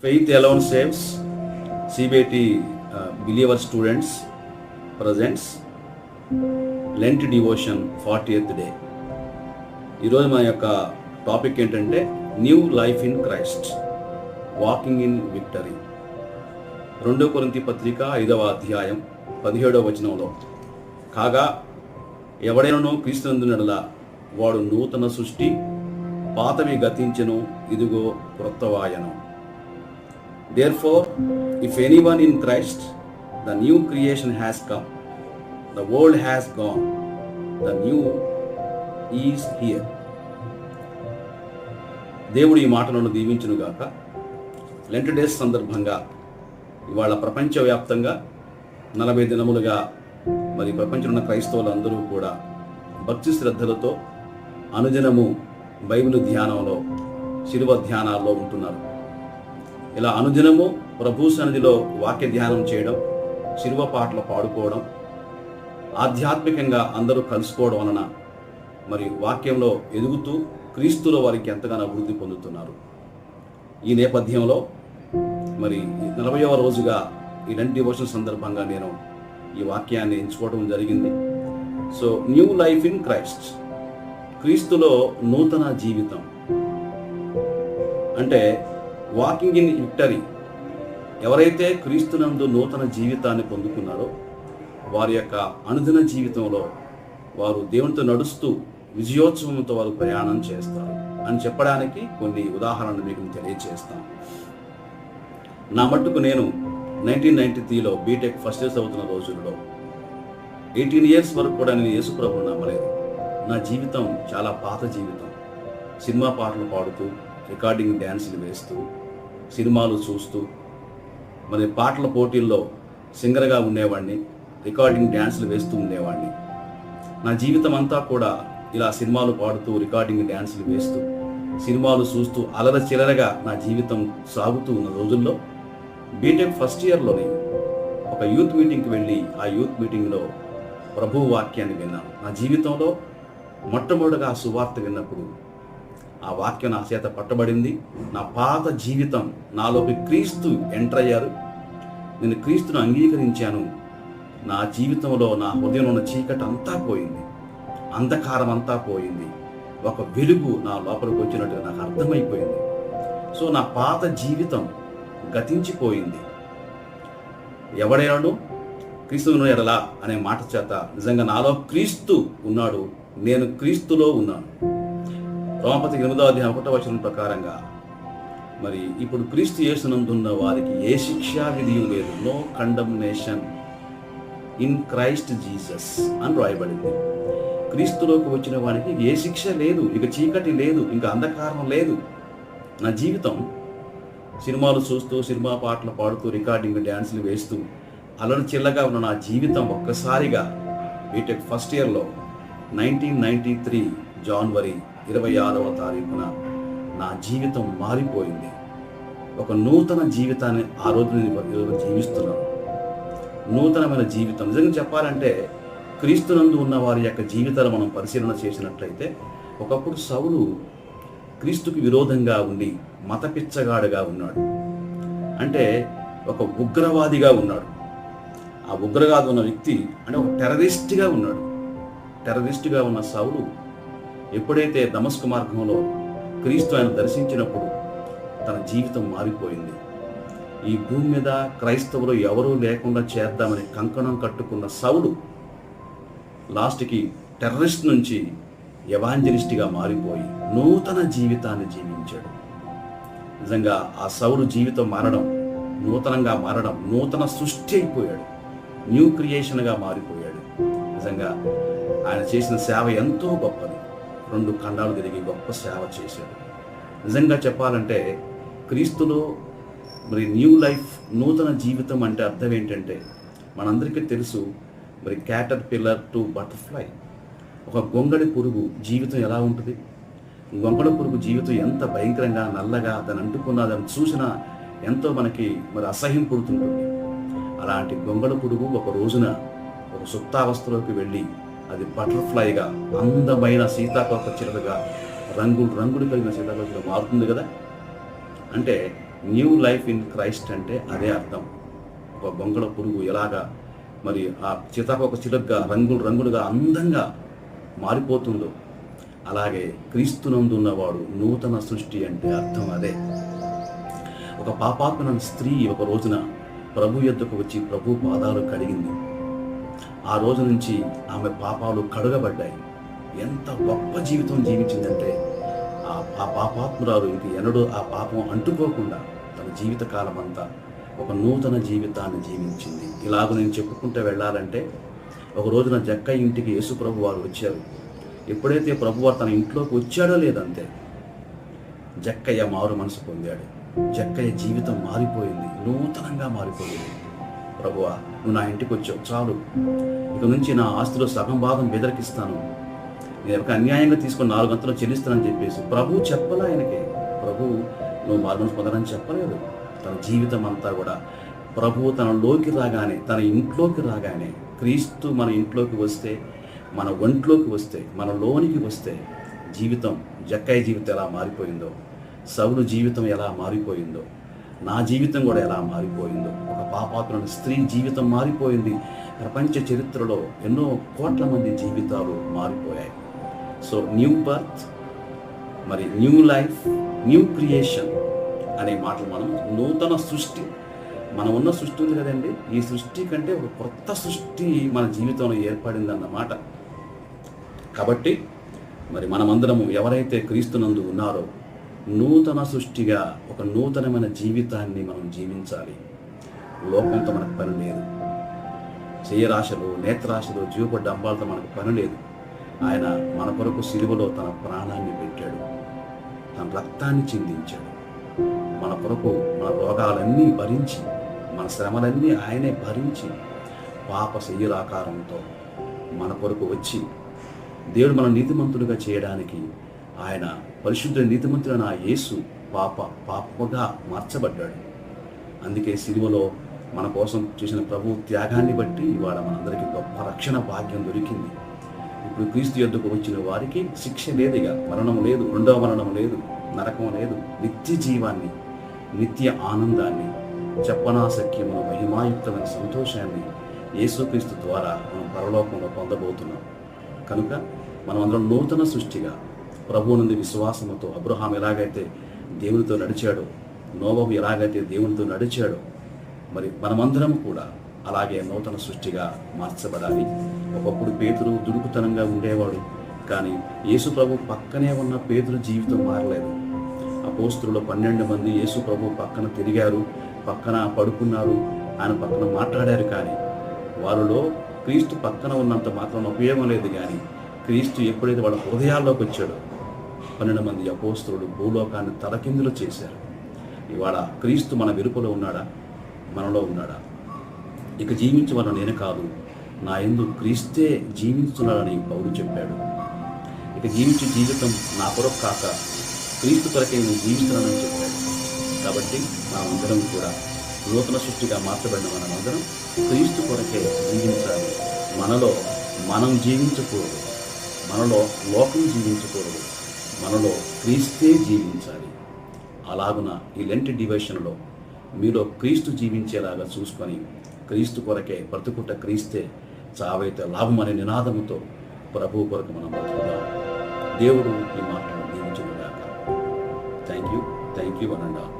Faith Alone Saves, CBT Believer Students presents Lent Devotion 40th Day. ఈరోజు మన యొక్క topic ఏంటంటే new life in Christ, walking in victory. 2 కొరింథీ పత్రిక 5వ అధ్యాయం 17వ వచనంలో, కాగా ఎవడైనను క్రీస్తునందునెడల వాడు నూతన సృష్టి, పాతవి గతించెను, ఇదిగో క్రొత్తవాయను. Therefore, if anyone in Christ, the new creation has come. The world has gone. The new is here. దేవుడు ఈ మాటలను దీవించునుగాక. లెంట్ డేస్ సందర్భంగా ఇవాళ ప్రపంచవ్యాప్తంగా 40 దినములుగా మరి ప్రపంచంలో ఉన్న క్రైస్తవులందరూ కూడా భక్తి శ్రద్ధలతో అనుదినము బైబిల్ ధ్యానంలో, శిలువ ధ్యానాల్లో ఉంటున్నారు. ఇలా అనుదినము ప్రభు సన్నిధిలో వాక్య ధ్యానం చేయడం, శిలువ పాటలు పాడుకోవడం, ఆధ్యాత్మికంగా అందరూ కలుసుకోవడం వలన మరి వాక్యంలో ఎదుగుతూ క్రీస్తులో వారికి ఎంతగానో అభివృద్ధి పొందుతున్నారు. ఈ నేపథ్యంలో మరి 40వ రోజుగా ఈ లెంట్ డివోషన్ సందర్భంగా నేను ఈ వాక్యాన్ని ఎంచుకోవడం జరిగింది. So new life in Christ, క్రీస్తులో నూతన జీవితం అంటే వాకింగ్ ఇన్ విక్టరీ. ఎవరైతే క్రీస్తునందు నూతన జీవితాన్ని పొందుకున్నారో వారి యొక్క అనుదిన జీవితంలో వారు దేవునితో నడుస్తూ విజయోత్సవంతో వారు ప్రయాణం చేస్తారు అని చెప్పడానికి కొన్ని ఉదాహరణలు మీకు తెలియజేస్తాను. నా మట్టుకు నేను 1993లో బీటెక్ ఫస్ట్ ఇయర్ చదువుతున్న రోజుల్లో 18 years వరకు కూడా నేను యేసు ప్రభువుని నమ్మలేదు. నా జీవితం చాలా పాత జీవితం. సినిమా పాటలు పాడుతూ, రికార్డింగ్ డ్యాన్సులు వేస్తూ, సినిమాలు చూస్తూ, మరి పాటల పోటీల్లో సింగర్గా ఉండేవాడిని, రికార్డింగ్ డ్యాన్సులు వేస్తూ ఉండేవాడిని. నా జీవితం అంతా కూడా ఇలా సినిమాలు పాడుతూ, రికార్డింగ్ డ్యాన్సులు వేస్తూ, సినిమాలు చూస్తూ అలర చిలరగా నా జీవితం సాగుతూ ఉన్న రోజుల్లో బీటెక్ ఫస్ట్ ఇయర్లోనే ఒక యూత్ మీటింగ్కి వెళ్ళి ఆ యూత్ మీటింగ్లో ప్రభువు వాక్యాన్ని విన్నాను. నా జీవితంలో మొట్టమొదటిగా ఆ సువార్త విన్నప్పుడు ఆ వాక్యం నా చేత పట్టబడింది. నా పాత జీవితం నాలోకి క్రీస్తు ఎంటర్ అయ్యారు. నేను క్రీస్తును అంగీకరించాను. నా జీవితంలో, నా హృదయంలో ఉన్న చీకటి అంతా పోయింది, అంధకారం అంతా పోయింది. ఒక వెలుగు నా లోపలికి వచ్చినట్టుగా నాకు అర్థమైపోయింది. సో నా పాత జీవితం గతించిపోయింది. ఎవడైనాను క్రీస్తును ఎడలా అనే మాట చేత నిజంగా నాలో క్రీస్తు ఉన్నాడు, నేను క్రీస్తులో ఉన్నాను. రోమపత్రిక 8వ అధ్యాయం 1వ వచనం ప్రకారంగా మరి ఇప్పుడు క్రీస్తు యేసునందున్న వారికి ఏ శిక్షా విధి లేదు. No condemnation in Christ Jesus అని రాయబడింది. క్రీస్తులోకి వచ్చిన వానికి ఏ శిక్ష లేదు, ఇక చీకటి లేదు, ఇంకా అంధకారం లేదు. నా జీవితం సినిమాలు చూస్తూ, సినిమా పాటలు పాడుతూ, రికార్డింగ్ డ్యాన్సులు వేస్తూ అలరి చిల్లగా ఉన్న నా జీవితం ఒక్కసారిగా బీటెక్ ఫస్ట్ ఇయర్లో 1993 జనవరి 26వ తారీఖున నా జీవితం మారిపోయింది. ఒక నూతన జీవితాన్ని ఆ రోజు నేను జీవిస్తున్నాను. నూతనమైన జీవితం. నిజంగా చెప్పాలంటే క్రీస్తునందు ఉన్న వారి యొక్క జీవితాలు మనం పరిశీలన చేసినట్లయితే, ఒకప్పుడు సౌలు క్రీస్తుకి విరోధంగా ఉండి మత పిచ్చగాడుగా ఉన్నాడు. అంటే ఒక ఉగ్రవాదిగా ఉన్నాడు. ఆ ఉగ్రవాది ఉన్న వ్యక్తి అంటే ఒక టెర్రరిస్ట్గా ఉన్నాడు. టెర్రరిస్ట్గా ఉన్న సౌలు ఎప్పుడైతే దమస్కు మార్గంలో క్రీస్తు ఆయన దర్శించినప్పుడు తన జీవితం మారిపోయింది. ఈ భూమి మీద క్రైస్తవులు ఎవరూ లేకుండా చేద్దామని కంకణం కట్టుకున్న సౌలు లాస్ట్కి టెర్రరిస్ట్ నుంచి ఎవాంజలిస్ట్గా మారిపోయి నూతన జీవితాన్ని జీవించాడు. నిజంగా ఆ సౌలు జీవితం మారడం, నూతనంగా మారడం, నూతన సృష్టి అయిపోయాడు, న్యూ క్రియేషన్గా మారిపోయాడు. నిజంగా ఆయన చేసిన సేవ ఎంతో గొప్పది. 2 ఖండాలు తిరిగి గొప్ప సేవ చేశాడు. నిజంగా చెప్పాలంటే క్రీస్తులో మరి న్యూ లైఫ్, నూతన జీవితం అంటే అర్థం ఏంటంటే మనందరికీ తెలుసు. మరి క్యాటర్ పిల్లర్ టు బటర్ఫ్లై, ఒక గొంగళి పురుగు జీవితం ఎలా ఉంటుంది? గొంగళి పురుగు జీవితం ఎంత భయంకరంగా, నల్లగా దాన్ని అంటుకున్న దాన్ని చూసినా ఎంతో మనకి మరి అసహ్యం పుడుతుంటుంది. అలాంటి గొంగళి పురుగు ఒక రోజున ఒక సుప్తావస్థలోకి వెళ్ళి అది బటర్ఫ్లైగా, అందమైన సీతాకోక చిలుకగా, రంగులు కలిగిన సీతాకోక చిలుక మారుతుంది కదా. అంటే న్యూ లైఫ్ ఇన్ క్రైస్ట్ అంటే అదే అర్థం. ఒక గొంగళ పురుగు ఎలాగా మరి ఆ సీతాకోక చిలుకగా రంగులు రంగులుగా అందంగా మారిపోతుందో, అలాగే క్రీస్తునందున్నవాడు నూతన సృష్టి అంటే అర్థం అదే. ఒక పాపాత్మన స్త్రీ ఒక రోజున ప్రభు యొద్దకు వచ్చి ప్రభు పాదాలు కడిగింది. ఆ రోజు నుంచి ఆమె పాపాలు కడుగబడ్డాయి. ఎంత గొప్ప జీవితం జీవించిందంటే ఆ పాపాత్మురాలు ఇంక ఎన్నడూ ఆ పాపం అంటుకోకుండా తన జీవితకాలం అంతా ఒక నూతన జీవితాన్ని జీవించింది. ఇలాగ నేను చెప్పుకుంటూ వెళ్ళాలంటే, ఒక రోజున జక్కయ్య ఇంటికి యేసు ప్రభు వారు వచ్చారు. ఎప్పుడైతే ప్రభువారు తన ఇంట్లోకి వచ్చాడో లేదంతే జక్కయ్య మారు మనసు పొందాడు. జక్కయ్య జీవితం మారిపోయింది, నూతనంగా మారిపోయింది. ప్రభువా, నువ్వు నా ఇంటికి వచ్చావు, చాలు, ఇక నుంచి నా ఆస్తిలో సగం భాగం బెదరికిస్తాను, నేను ఒక అన్యాయంగా తీసుకొని 4 గంటలు చెల్లిస్తానని చెప్పేసి ప్రభు చెప్పలే ఆయనకి. ప్రభు నువ్వు మారు మనసు పొందడానికి చెప్పలేదు. తన జీవితం అంతా కూడా ప్రభువు తనలోకి రాగానే, తన ఇంట్లోకి రాగానే, క్రీస్తు మన ఇంట్లోకి వస్తే, మన ఒంట్లోకి వస్తే, మన లోనికి వస్తే జీవితం, జక్కయ్య జీవితం ఎలా మారిపోయిందో, సౌలు జీవితం ఎలా మారిపోయిందో, నా జీవితం కూడా ఎలా మారిపోయిందో, ఒక పాపాత్ముని స్త్రీ జీవితం మారిపోయింది. ప్రపంచ చరిత్రలో ఎన్నో కోట్ల మంది జీవితాలు మారిపోయాయి. సో న్యూ బర్త్, మరి న్యూ లైఫ్, న్యూ క్రియేషన్ అనే మాటలు మనం నూతన సృష్టి, మనం ఉన్న సృష్టి ఉంది కదండి, ఈ సృష్టి కంటే ఒక కొత్త సృష్టి మన జీవితంలో ఏర్పడిందన్నమాట. కాబట్టి మరి మనమందరము ఎవరైతే క్రీస్తునందు ఉన్నారో నూతన సృష్టిగా ఒక నూతనమైన జీవితాన్ని మనం జీవించాలి. లోకంతో మనకు పని లేదు, చేయరాశలు, నేత్రాశలు, జీవపు డంబాలతో మనకు పని లేదు. ఆయన మన కొరకు సిలువలో తన ప్రాణాన్ని పెట్టాడు, తన రక్తాన్ని చిందించాడు. మన కొరకు మన రోగాలన్నీ భరించి, మన శ్రమలన్నీ ఆయనే భరించి, పాప శరీరాకారంతో మన కొరకు వచ్చి దేవుడు మన నీతిమంతుడిగా చేయడానికి ఆయన పరిశుద్ధ నీతిమంతుడైన ఆ యేసు పాపగా మార్చబడ్డాడు. అందుకే సిలువలో మన కోసం చేసిన ప్రభు త్యాగాన్ని బట్టి ఇవాళ మనందరికీ గొప్ప రక్షణ భాగ్యం దొరికింది. ఇప్పుడు క్రీస్తు యొద్దకు వచ్చిన వారికి శిక్ష లేదు, ఇక మరణం లేదు, రెండవ మరణం లేదు, నరకం లేదు, నిత్య జీవాన్ని, నిత్య ఆనందాన్ని, చెప్పనాశక్యమును మహిమాయుక్తమైన సంతోషాన్ని యేసుక్రీస్తు ద్వారా మనం పరలోకంలో పొందబోతున్నాం. కనుక మనం అందరం నూతన సృష్టిగా ప్రభువు నుండి విశ్వాసముతో, అబ్రహాం ఎలాగైతే దేవునితో నడిచాడో, నోవహు ఎలాగైతే దేవునితో నడిచాడో, మరి మనమందరం కూడా అలాగే నూతన సృష్టిగా మార్చబడాలి. ఒకప్పుడు పేతురు దుడుకుతనంగా ఉండేవాడు, కానీ యేసు ప్రభు పక్కనే ఉన్న పేతురు జీవితం మారలేదు. అపోస్తలులో 12 మంది యేసు ప్రభు పక్కన తిరిగారు, పక్కన పడుకున్నారు, ఆయన పక్కన మాట్లాడారు. కానీ వారిలో క్రీస్తు పక్కన ఉన్నంత మాత్రం ఉపయోగం లేదు. కానీ క్రీస్తు ఎప్పుడైతే వాళ్ళ హృదయాల్లోకి వచ్చాడో 12 మంది అపోస్తలులు భూలోకాన్ని తలకిందులు చేశారు. ఇవాళ క్రీస్తు మన వెలుపల ఉన్నాడా? మనలో ఉన్నాడా? ఇక జీవించమని నేను కాదు, నా యందు క్రీస్తే జీవించున్నాడని పౌలు చెప్పాడు. ఇక జీవించే జీవితం నా కొరకు కాక క్రీస్తు కొరకే నేను జీవిస్తున్నానని చెప్పాడు. కాబట్టి మనమందరం కూడా నూతన సృష్టిగా మార్చబడిన మనమందరం క్రీస్తు కొరకే జీవించాలి. మనలో మనం జీవించకూడదు, మనలో లోకం జీవించకూడదు, మనలో క్రీస్తే జీవించాలి. అలాగున ఈ లెంట్ డివైషన్లో మీలో క్రీస్తు జీవించేలాగా చూసుకొని క్రీస్తు కొరకే బ్రతుకుట క్రీస్తే చావైతే లాభం అనే నినాదముతో ప్రభువు కొరకు మనం బ్రతుకుదాం. దేవుడు ఈ మాటను దీవించుగాక. Thank you one and all.